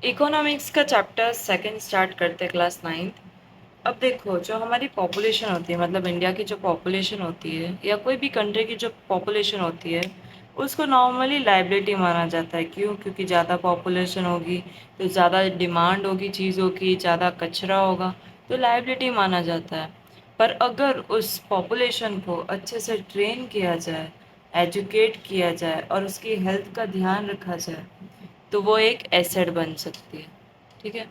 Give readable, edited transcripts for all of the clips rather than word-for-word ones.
Economics का chapter second start करते हैं क्लास 9th। अब देखो, जो हमारी पॉपुलेशन होती है, मतलब इंडिया की जो पॉपुलेशन होती है या कोई भी कंट्री की जो पॉपुलेशन होती है, उसको नॉर्मली लाइबिलिटी माना जाता है। क्यों? क्योंकि ज़्यादा पॉपुलेशन होगी तो ज़्यादा डिमांड होगी चीज़ों की, ज़्यादा कचरा होगा, तो लाइबिलिटी माना जाता है। पर अगर उस पॉपुलेशन को अच्छे से ट्रेन किया जाए, एजुकेट किया जाए और उसकी हेल्थ का ध्यान रखा जाए, तो वो एक एसेट बन सकती है। ठीक है।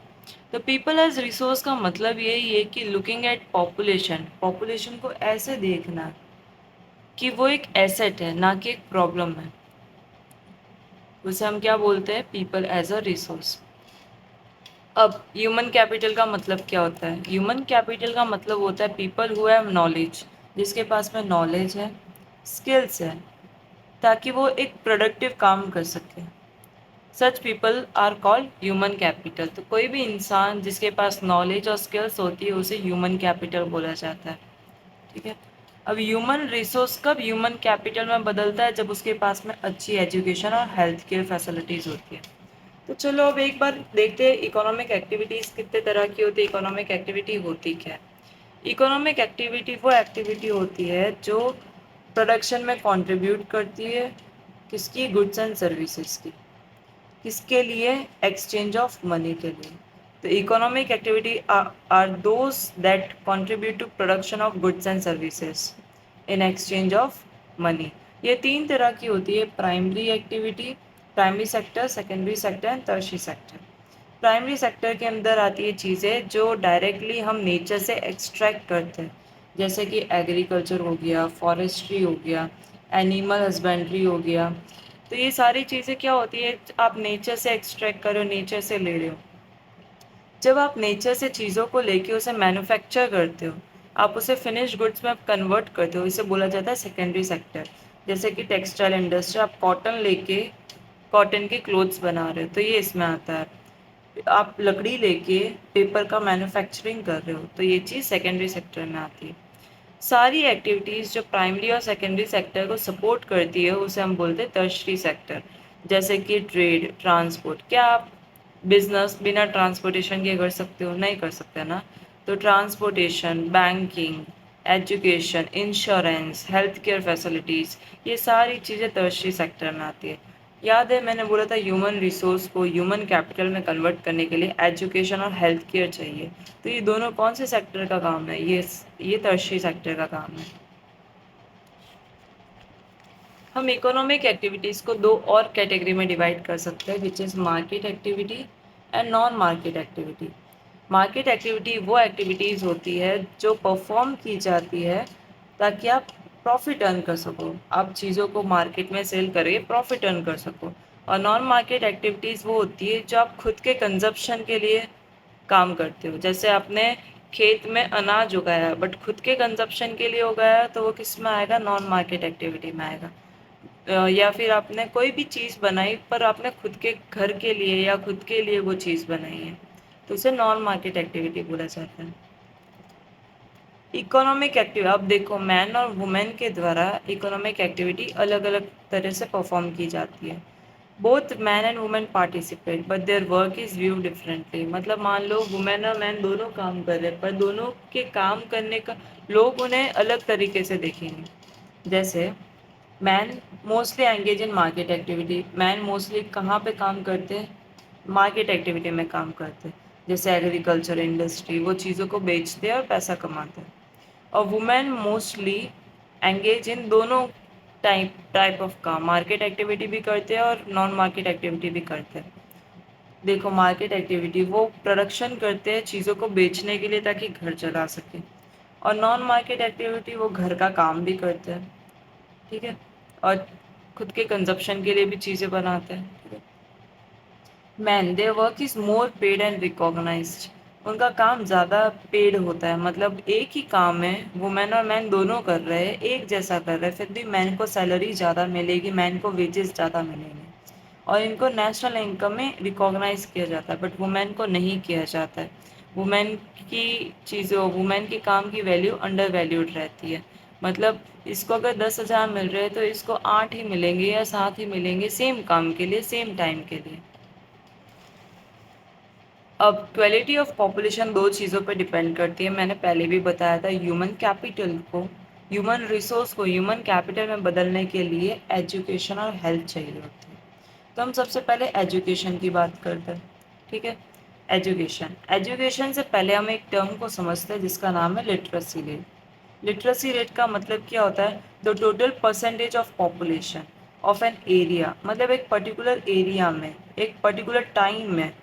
तो पीपल एज रिसोर्स का मतलब यही है कि लुकिंग एट पॉपुलेशन, पॉपुलेशन को ऐसे देखना कि वो एक एसेट है, ना कि एक प्रॉब्लम है। उसे हम क्या बोलते हैं? People as a resource. अब ह्यूमन कैपिटल का मतलब क्या होता है? ह्यूमन कैपिटल का मतलब होता है पीपल हु हैव नॉलेज, जिसके पास में नॉलेज है, स्किल्स है, ताकि वो एक प्रोडक्टिव काम कर सके। Such people are called human capital. तो कोई भी इंसान जिसके पास नॉलेज और स्किल्स होती है, उसे ह्यूमन कैपिटल बोला जाता है। ठीक है। अब ह्यूमन रिसोर्स कब ह्यूमन कैपिटल में बदलता है? जब उसके पास में अच्छी एजुकेशन और हेल्थ केयर फैसिलिटीज़ होती है। तो चलो अब एक बार देखते हैं इकोनॉमिक एक्टिविटीज़ कितने तरह की होती है, इकोनॉमिक एक्टिविटी होती क्या है। इकोनॉमिक एक्टिविटी वो एक्टिविटी होती है जो प्रोडक्शन में कंट्रीब्यूट करती है। किसकी? गुड्स एंड सर्विसेज की। किसके लिए? एक्सचेंज ऑफ मनी के लिए। तो economic activity are those that contribute to production of goods and services in exchange of money. ये तीन तरह की होती है: primary activity, primary sector, secondary sector and tertiary sector. Primary sector के अंदर आती है चीज़ें जो डायरेक्टली हम नेचर से एक्सट्रैक्ट करते हैं, जैसे कि एग्रीकल्चर हो गया, फॉरेस्ट्री हो गया, एनिमल हस्बेंड्री हो गया। तो ये सारी चीज़ें क्या होती है? आप नेचर से एक्सट्रैक्ट कर रहे हो, नेचर से ले रहे हो। जब आप नेचर से चीज़ों को लेके उसे मैन्युफैक्चर करते हो, आप उसे फिनिश गुड्स में कन्वर्ट करते हो, इसे बोला जाता है सेकेंडरी सेक्टर। जैसे कि टेक्सटाइल इंडस्ट्री, आप कॉटन लेके कॉटन के क्लोथ्स बना रहे हो, तो ये इसमें आता है। आप लकड़ी लेके पेपर का मैन्युफैक्चरिंग कर रहे हो, तो ये चीज़ सेकेंडरी सेक्टर में आती है। सारी एक्टिविटीज़ जो प्राइमरी और सेकेंडरी सेक्टर को सपोर्ट करती है, उसे हम बोलते हैं टर्शरी सेक्टर। जैसे कि ट्रेड, ट्रांसपोर्ट। क्या आप बिजनेस बिना ट्रांसपोर्टेशन के कर सकते हो? नहीं कर सकते ना। तो transportation, banking, education, insurance, health care facilities, ये सारी चीज़ें टर्शरी सेक्टर में आती है। याद है मैंने बोला था ह्यूमन रिसोर्स को ह्यूमन कैपिटल में कन्वर्ट करने के लिए एजुकेशन और हेल्थ केयर चाहिए। तो ये दोनों कौन से सेक्टर का काम है? ये टर्शरी सेक्टर का काम है। हम इकोनॉमिक एक्टिविटीज़ को दो और कैटेगरी में डिवाइड कर सकते हैं, which is market activity and non market activity. Market activity वो एक्टिविटीज़ होती है जो परफॉर्म की जाती है ताकि आप प्रॉफिट अर्न कर सको, आप चीज़ों को मार्केट में सेल करके प्रॉफिट अर्न कर सको। और नॉन मार्केट एक्टिविटीज़ वो होती है जो आप खुद के कंजप्शन के लिए काम करते हो। जैसे आपने खेत में अनाज उगाया बट खुद के कंजप्शन के लिए उगाया, तो वो किस में आएगा? नॉन मार्केट एक्टिविटी में आएगा। या फिर आपने कोई भी चीज़ बनाई पर आपने खुद के घर के लिए या खुद के लिए वो चीज़ बनाई है, तो उसे नॉन मार्केट एक्टिविटी बोला जाता है। इकोनॉमिक एक्टिविटी, अब देखो मैन और वुमेन के द्वारा इकोनॉमिक एक्टिविटी अलग अलग तरह से परफॉर्म की जाती है। Both man and women participate but there work is view differently. मतलब मान लो वुमेन और मैन दोनों काम कर रहे हैं, पर दोनों के काम करने का लोग उन्हें अलग तरीके से देखेंगे। जैसे man mostly engage in market activity. Man mostly कहाँ पे काम करते हैं? मार्केट एक्टिविटी में काम करते हैं। जैसे एग्रीकल्चर इंडस्ट्री, वो चीज़ों को बेचते हैं और पैसा कमाते हैं। और वुमेन मोस्टली एंगेज इन दोनों टाइप ऑफ काम, मार्केट एक्टिविटी भी करते हैं और नॉन मार्केट एक्टिविटी भी करते हैं। देखो मार्केट एक्टिविटी वो प्रोडक्शन करते हैं चीज़ों को बेचने के लिए ताकि घर चला सके, और नॉन मार्केट एक्टिविटी वो घर का काम भी करते हैं। ठीक है। और खुद के कंजप्शन के लिए भी चीज़ें बनाते हैं। ठीक है। Man their work is more paid and recognised. उनका काम ज़्यादा पेड होता है, मतलब एक ही काम है, वुमेन और मैन दोनों कर रहे हैं, एक जैसा कर रहे हैं, फिर भी मैन को सैलरी ज़्यादा मिलेगी, मैन को वेजेस ज़्यादा मिलेंगे और इनको नेशनल इनकम में रिकॉग्नाइज किया जाता है, बट वुमेन को नहीं किया जाता है। वुमेन की चीज़ों, वुमेन के काम की वैल्यू अंडर वैल्यूड रहती है। मतलब इसको अगर 10,000 मिल रहे हैं तो इसको 8 ही मिलेंगे या 7 ही मिलेंगे सेम काम के लिए, सेम टाइम के लिए। अब क्वालिटी ऑफ पॉपुलेशन दो चीज़ों पर डिपेंड करती है। मैंने पहले भी बताया था, ह्यूमन कैपिटल को, ह्यूमन रिसोर्स को ह्यूमन कैपिटल में बदलने के लिए एजुकेशन और हेल्थ चाहिए होती है। तो हम सबसे पहले एजुकेशन की बात करते हैं, ठीक है। एजुकेशन एजुकेशन से पहले हम एक टर्म को समझते हैं जिसका नाम है लिटरेसी रेट। लिटरेसी रेट का मतलब क्या होता है? The total percentage of population of an area, मतलब एक पर्टिकुलर एरिया में एक पर्टिकुलर टाइम में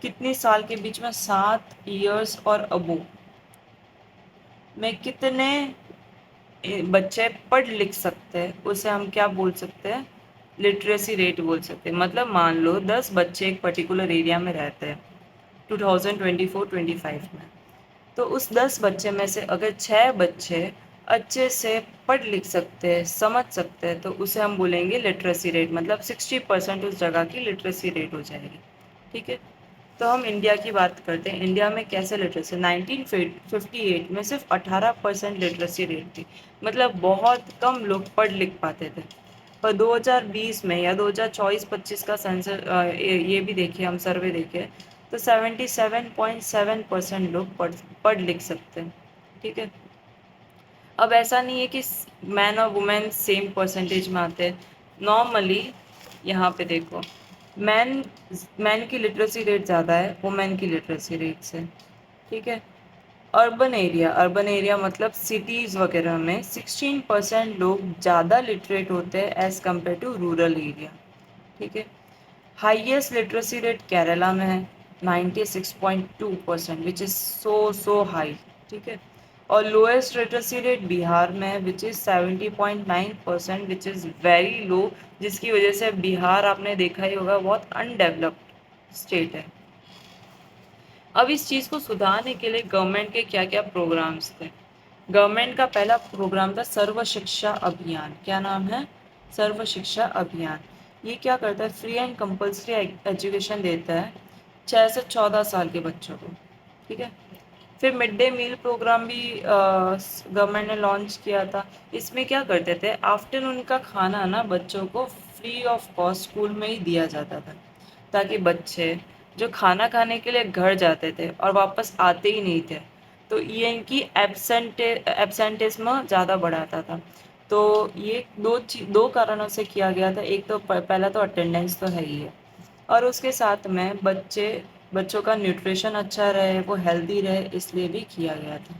कितनी साल के बीच में 7 इयर्स और अबो में कितने बच्चे पढ़ लिख सकते हैं, उसे हम क्या बोल सकते हैं? लिटरेसी रेट बोल सकते हैं। मतलब मान लो 10 बच्चे एक पर्टिकुलर एरिया में रहते हैं 2024-25 में, तो उस 10 बच्चे में से अगर 6 बच्चे अच्छे से पढ़ लिख सकते हैं, समझ सकते हैं, तो उसे हम बोलेंगे लिटरेसी रेट, मतलब 60% उस जगह की लिटरेसी रेट हो जाएगी, ठीक है। तो हम इंडिया की बात करते हैं। इंडिया में कैसे लिटरेसी, 1958 में सिर्फ 18% लिटरेसी रेट थी, मतलब बहुत कम लोग पढ़ लिख पाते थे। पर 2020 में या 2024-25 का सेंसर ये भी देखिए, हम सर्वे देखे तो 77.7% लोग पढ़ लिख सकते हैं, ठीक है। अब ऐसा नहीं है कि मैन और वुमेन सेम परसेंटेज में आते हैं। नॉर्मली यहाँ पे देखो, मैन मैन की लिटरेसी रेट ज़्यादा है वुमेन की लिटरेसी रेट से, ठीक है। अर्बन एरिया मतलब सिटीज़ वगैरह में 16% लोग ज़्यादा लिटरेट होते हैं as compare to rural area, ठीक है। हाईएस्ट लिटरेसी रेट केरला में है 96.2%, विच इज़ सो हाई, ठीक है। और लोएस्ट लिटरेसी रेट बिहार में है which is 70.9%, which is very low, जिसकी वजह से बिहार आपने देखा ही होगा बहुत अनडेवलप्ड स्टेट है। अब इस चीज़ को सुधारने के लिए गवर्नमेंट के क्या क्या प्रोग्राम्स थे? गवर्नमेंट का पहला प्रोग्राम था सर्व शिक्षा अभियान। क्या नाम है? सर्व शिक्षा अभियान। ये क्या करता है? फ्री एंड कंपल्सरी एजुकेशन देता है 6 से 14 साल के बच्चों को, ठीक है। फिर मिड डे मील प्रोग्राम भी गवर्नमेंट ने लॉन्च किया था। इसमें क्या करते थे, आफ्टरनून का खाना ना बच्चों को फ्री ऑफ कॉस्ट स्कूल में ही दिया जाता था, ताकि बच्चे जो खाना खाने के लिए घर जाते थे और वापस आते ही नहीं थे, तो ये इनकी एब्सेंटिज्म ज़्यादा बढ़ाता था। तो ये दो कारणों से किया गया था। एक तो पहला तो अटेंडेंस तो है ही है, और उसके साथ में बच्चों का न्यूट्रिशन अच्छा रहे, वो हेल्दी रहे, इसलिए भी किया गया था।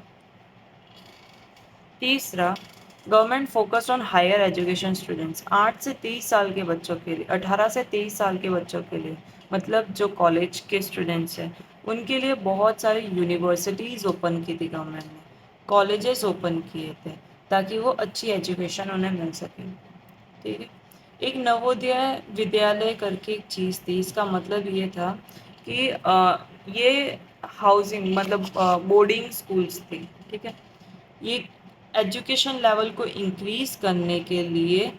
तीसरा, government focused on higher education students. 8 से 23 साल के बच्चों के लिए, 18 से 23 साल के बच्चों के लिए, मतलब जो कॉलेज के स्टूडेंट्स हैं, उनके लिए बहुत सारी यूनिवर्सिटीज़ ओपन की थी गवर्नमेंट ने, कॉलेजेस ओपन किए थे, ताकि वो अच्छी एजुकेशन उन्हें मिल सके, ठीक है। एक नवोदय विद्यालय करके एक चीज़ थी। इसका मतलब ये था कि ये हाउसिंग मतलब बोर्डिंग स्कूल्स थी, ठीक है। ये एजुकेशन लेवल को इंक्रीज करने के लिए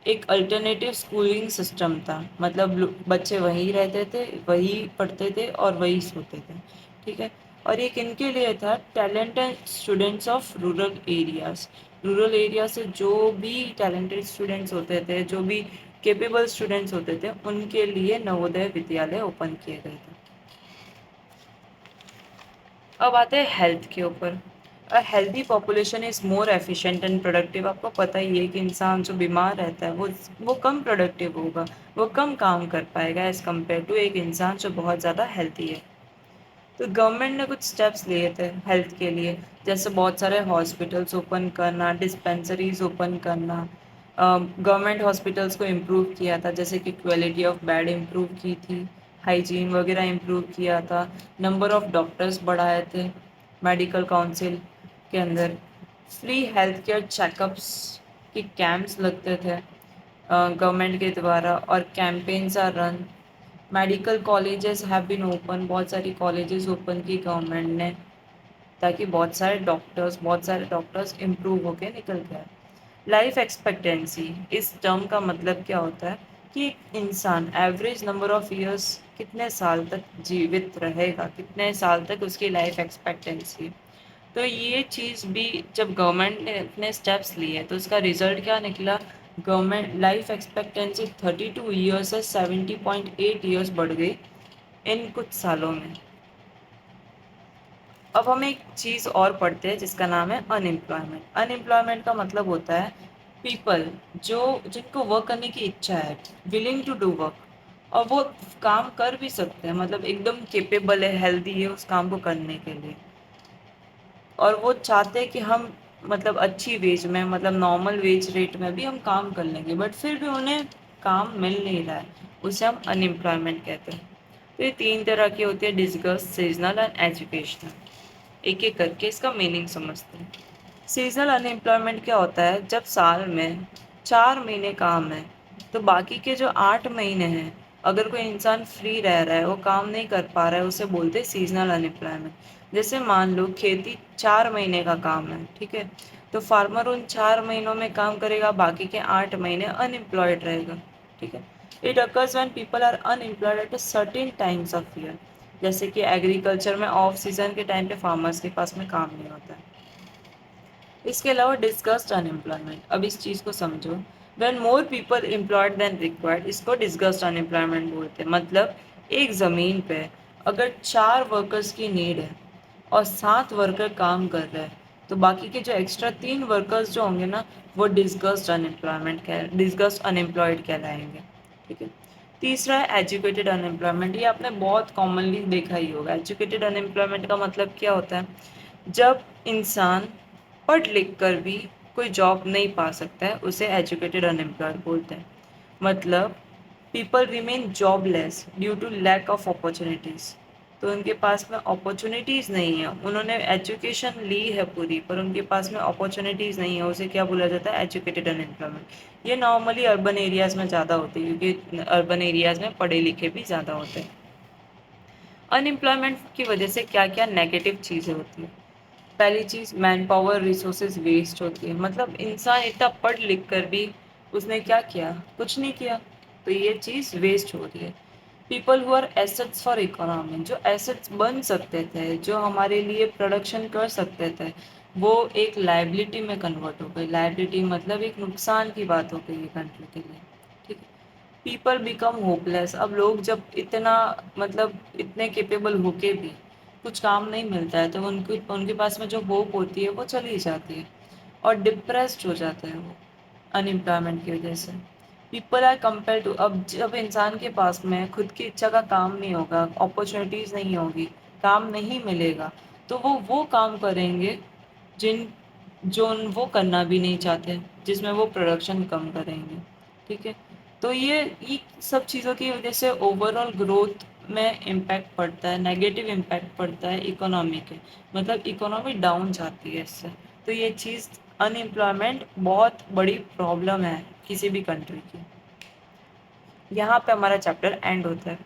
एक अल्टरनेटिव स्कूलिंग सिस्टम था, मतलब बच्चे वहीं रहते थे, वहीं पढ़ते थे और वहीं सोते थे, ठीक है। और एक इनके लिए था talented students of rural areas. Rural area से जो भी टैलेंटेड स्टूडेंट्स होते थे, जो भी केपेबल स्टूडेंट्स होते थे, उनके लिए नवोदय विद्यालय ओपन किए गए थे। अब आते हैं हेल्थ के ऊपर। A healthy population is more efficient and productive. आपको पता ही है कि इंसान जो बीमार रहता है वो कम प्रोडक्टिव होगा, वो कम काम कर पाएगा एज़ कम्पेयर टू एक इंसान जो बहुत ज़्यादा हेल्दी है। तो गवर्नमेंट ने कुछ स्टेप्स लिए थे हेल्थ के लिए, जैसे बहुत सारे हॉस्पिटल्स ओपन करना, डिस्पेंसरीज ओपन करना। गवर्नमेंट हॉस्पिटल्स को इम्प्रूव किया था, जैसे कि क्वालिटी ऑफ बेड इम्प्रूव की थी, हाइजीन वगैरह इम्प्रूव किया था, नंबर ऑफ़ डॉक्टर्स बढ़ाए थे मेडिकल काउंसिल के अंदर। फ्री हेल्थ केयर चेकअप्स के कैंप्स लगते थे गवर्नमेंट के द्वारा, और campaigns are run. Medical colleges have been open, बहुत सारी कॉलेजेस ओपन की गवर्नमेंट ने, ताकि बहुत सारे डॉक्टर्स इम्प्रूव होके निकल गए। लाइफ एक्सपेक्टेंसी, इस टर्म का मतलब क्या होता है कि एक इंसान एवरेज नंबर ऑफ ईयर्स कितने साल तक जीवित रहेगा, कितने साल तक उसकी लाइफ एक्सपेक्टेंसी। तो ये चीज़ भी जब गवर्नमेंट ने इतने स्टेप्स लिए तो उसका रिजल्ट क्या निकला? गवर्नमेंट लाइफ एक्सपेक्टेंसी 32 ईयर्स से 70.8 ईयर्स बढ़ गई इन कुछ सालों में। अब हम एक चीज़ और पढ़ते हैं जिसका नाम है अनएम्प्लॉयमेंट। अनएम्प्लॉयमेंट का मतलब होता है पीपल जो जिनको वर्क करने की इच्छा है, विलिंग टू डू वर्क, और वो काम कर भी सकते हैं, मतलब एकदम केपेबल है, हेल्दी है उस काम को करने के लिए, और वो चाहते हैं कि हम मतलब अच्छी वेज में, मतलब नॉर्मल वेज रेट में भी हम काम कर लेंगे, बट फिर भी उन्हें काम मिल नहीं रहा है, उसे हम अनएम्प्लॉयमेंट कहते हैं। तो ये तीन तरह की होती है, डिस्गस्ट, सीजनल एंड एजुकेशनल। एक एक करके इसका मीनिंग समझते हैं। सीजनल अनएम्प्लॉयमेंट क्या होता है, जब साल में 4 महीने काम है तो बाकी के जो 8 महीने हैं, अगर कोई इंसान फ्री रह रहा है, वो काम नहीं कर पा रहा है, उसे बोलते हैं सीजनल अनएम्प्लॉयमेंट। जैसे मान लो खेती 4 महीने का काम है, ठीक है, तो फार्मर उन 4 महीनों में काम करेगा, बाकी के 8 महीने अनएम्प्लॉयड रहेगा, ठीक है। It occurs when people are unemployed at a certain times of year. जैसे कि एग्रीकल्चर में ऑफ सीजन के टाइम पे फार्मर्स के पास में काम नहीं होता है। इसके अलावा डिस्गस्ट अनएम्प्लॉयमेंट, अब इस चीज़ को समझो। When more people employed then required, इसको डिस्गस्ट अनएम्प्लॉयमेंट बोलते हैं। मतलब एक ज़मीन पे अगर 4 वर्कर्स की नीड है और 7 वर्कर काम कर रहे हैं, तो बाकी के जो एक्स्ट्रा 3 वर्कर्स जो होंगे ना, वो डिस्गस्ट अनएम्प्लॉयड कहलाएंगे, ठीक है। तीसरा है एजुकेटेड अनएम्प्लॉयमेंट। ये आपने बहुत कॉमनली देखा ही होगा। एजुकेटेड अनएम्प्लॉयमेंट का मतलब क्या होता है, जब इंसान पढ़ लिख कर भी कोई जॉब नहीं पा सकता है, उसे एजुकेटेड अनएम्प्लॉयड बोलते हैं। मतलब people remain jobless due to lack of opportunities. तो उनके पास में अपॉर्चुनिटीज़ नहीं है, उन्होंने एजुकेशन ली है पूरी, पर उनके पास में अपॉर्चुनिटीज़ नहीं है, उसे क्या बोला जाता है, एजुकेटेड अनएम्प्लॉयमेंट। ये नॉर्मली अर्बन एरियाज़ में ज़्यादा होती है, क्योंकि अर्बन एरियाज़ में पढ़े लिखे भी ज़्यादा होते हैं। अनएम्प्लॉयमेंट की वजह से क्या क्या नेगेटिव चीज़ें होती हैं। पहली चीज़, मैन पावर रिसोर्सेज वेस्ट होती है। मतलब इंसान इतना पढ़ लिख कर भी उसने क्या किया, कुछ नहीं किया, तो ये चीज़ वेस्ट हो रही है। People who are assets for economy, जो एसेट्स बन सकते थे, जो हमारे लिए प्रोडक्शन कर सकते थे, वो एक लाइबिलिटी में कन्वर्ट हो गई। लाइबिलिटी मतलब एक नुकसान की बात हो गई है कंट्री के लिए, ठीक है। पीपल बिकम होपलेस, अब लोग जब इतना मतलब इतने केपेबल होके भी कुछ काम नहीं मिलता है, तो उनकी उनके पास में जो होप होती है वो चली जाती है, और डिप्रेस्ड हो जाते हैं वो अनएम्प्लॉयमेंट की वजह से। पीपल आर कंपेयर टू, अब जब इंसान के पास में खुद की इच्छा का काम नहीं होगा, अपॉर्चुनिटीज़ नहीं होगी, काम नहीं मिलेगा, तो वो काम करेंगे जिन जो वो करना भी नहीं चाहते, जिसमें वो प्रोडक्शन कम करेंगे, ठीक है। तो ये सब चीज़ों की वजह से ओवरऑल ग्रोथ में इम्पैक्ट पड़ता है, नेगेटिव इम्पैक्ट पड़ता है इकोनॉमी के, मतलब इकोनॉमी डाउन जाती है इससे। तो ये चीज़, अनएम्प्लॉयमेंट बहुत बड़ी प्रॉब्लम है किसी भी कंट्री की। यहाँ पे हमारा चैप्टर एंड होता है।